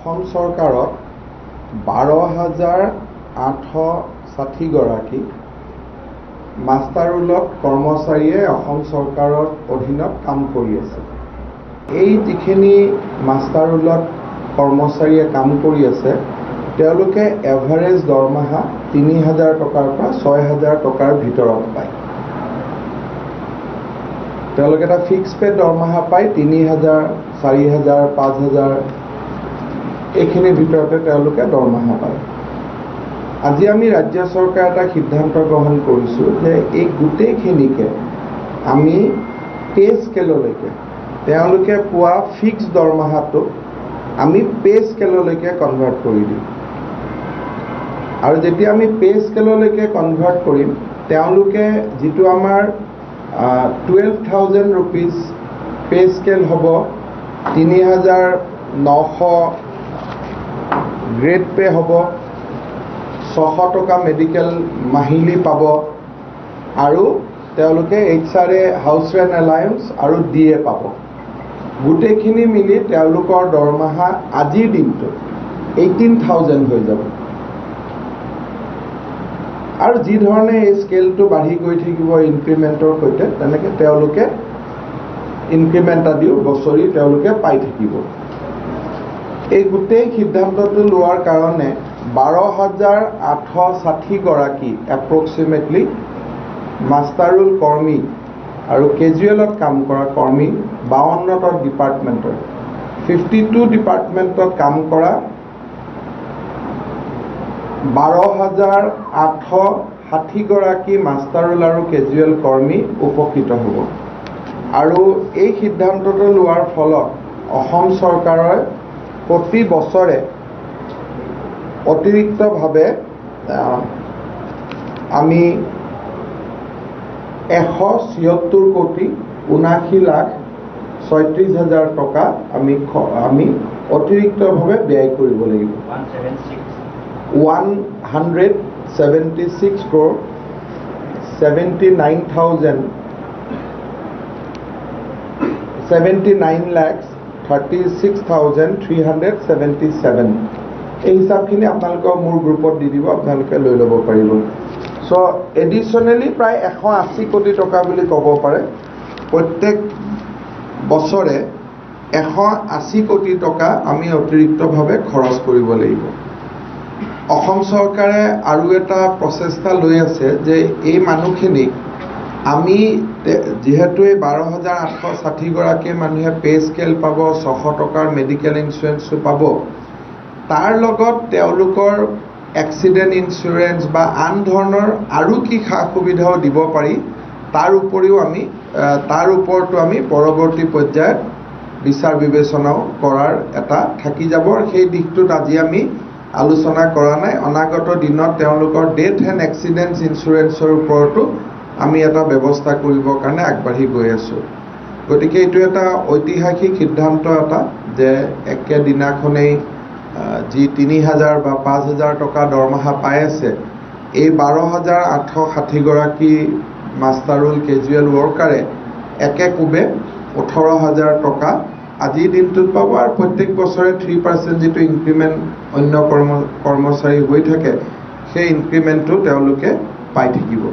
অসম চৰকাৰত 12,860 গৰাকী মাষ্টাৰ ৰোলত কৰ্মচাৰীয়ে অসম চৰকাৰৰ অধীনত কাম কৰি আছে। এই যিখিনি মাষ্টাৰ ৰোলত কৰ্মচাৰীয়ে কাম কৰি আছে তেওঁলোকে এভাৰেজ দৰমহা 3,000 টকাৰ পৰা 6,000 টকাৰ ভিতৰত পায়। তেওঁলোকে এটা ফিক্স পে দৰমহা পায় 3,000, 4,000, 5,000 এইখিনিৰ ভিতৰতে তেওঁলোকে দৰমহা পায়। আজি আমি ৰাজ্য চৰকাৰে এটা সিদ্ধান্ত গ্ৰহণ কৰিছোঁ যে এই গোটেইখিনিকে আমি পে স্কেললৈকে তেওঁলোকে পোৱা ফিক্স দৰমহাটো আমি পে স্কেললৈকে কনভাৰ্ট কৰি দিম। আৰু যেতিয়া আমি পে স্কেললৈকে কনভাৰ্ট কৰিম তেওঁলোকে যিটো আমাৰ 12,000 rupees পে স্কেল হ'ব, 3,900 গ্ৰেড পে হ'ব, 600 টকা মেডিকেল মাহিলী পাব আৰু তেওঁলোকে HRA হাউচ ৰেণ্ট এলায়েন্স আৰু DA পাব। গোটেইখিনি মিলি তেওঁলোকৰ দৰমহা আজিৰ দিনটোত 18,000 হৈ যাব। আৰু যি ধৰণে এই স্কেলটো বাঢ়ি গৈ থাকিব ইনক্ৰিমেণ্টৰ সৈতে তেনেকৈ তেওঁলোকে ইনক্ৰিমেণ্ট আদিও বছৰি তেওঁলোকে পাই থাকিব। এই গোটেই সিদ্ধান্তটো লোৱাৰ কাৰণে 12,860 গৰাকী এপ্ৰক্সিমেটলি মাষ্টাৰ ৰোল কৰ্মী আৰু কেজুৱেলত কাম কৰা কৰ্মী 52টা ডিপাৰ্টমেণ্টৰ 52 ডিপাৰ্টমেণ্টত কাম কৰা 12,860 গৰাকী মাষ্টাৰ ৰোল আৰু কেজুৱেল কৰ্মী উপকৃত হ'ব। আৰু এই সিদ্ধান্তটো লোৱাৰ ফলত অসম চৰকাৰে প্ৰতি বছৰে অতিৰিক্তভাৱে আমি 176,79,36,000 টকা আমি অতিৰিক্তভাৱে ব্যয় কৰিব লাগিব। 179,36,377 এই হিচাপখিনি আপোনালোকৰ মোৰ গ্ৰুপত দি দিব, আপোনালোকে লৈ ল'ব পাৰিব। চ' এডিশ্যনেলি প্ৰায় 180 কোটি টকা বুলি ক'ব পাৰে। প্ৰত্যেক বছৰে 180 কোটি টকা আমি অতিৰিক্তভাৱে খৰচ কৰিব লাগিব। অসম চৰকাৰে আৰু এটা প্ৰচেষ্টা লৈ আছে যে এই মানুহখিনিক আমি যিহেতু এই 12,860 গৰাকী মানুহে পে স্কেল পাব, 600 টকাৰ মেডিকেল ইঞ্চুৰেঞ্চো পাব, তাৰ লগত তেওঁলোকৰ এক্সিডেণ্ট ইঞ্চুৰেঞ্চ বা আন ধৰণৰ আৰু কি সা সুবিধাও দিব পাৰি তাৰ ওপৰতো আমি পৰৱৰ্তী পৰ্যায়ত বিচাৰ বিবেচনাও কৰাৰ এটা থাকি যাব। সেই দিশটোত আজি আমি আলোচনা কৰা নাই। অনাগত দিনত তেওঁলোকৰ ডেথ এণ্ড এক্সিডেণ্ট ইঞ্চুৰেঞ্চৰ ওপৰতো আমি এটা ব্যৱস্থা কৰিবৰ কাৰণে আগবাঢ়ি গৈ আছোঁ। গতিকে এইটো এটা ঐতিহাসিক সিদ্ধান্ত এটা যে একেদিনাখনেই যি 3,000 বা 5,000 টকা দৰমহা পাই আছে এই 12,860 গৰাকী মাষ্টাৰ ৰোল কেজুৱেল ৱৰ্কাৰে একেকোবে 18,000 টকা আজিৰ দিনটোত পাব। আৰু প্ৰত্যেক বছৰে 3% যিটো ইনক্ৰিমেণ্ট অন্য কৰ্মচাৰী হৈ থাকে সেই ইনক্ৰিমেণ্টটো তেওঁলোকে পাই থাকিব।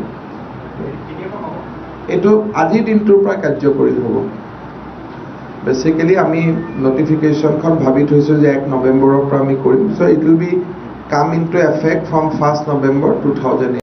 এইটো আজিৰ দিনটোৰ পৰা কাৰ্যকৰী হ'ব। বেচিকেলি আমি নটিফিকেশ্যনখন ভাবি থৈছোঁ যে 1 নৱেম্বৰৰ পৰা আমি কৰিম। So' it will be come into effect from 1 November 2018।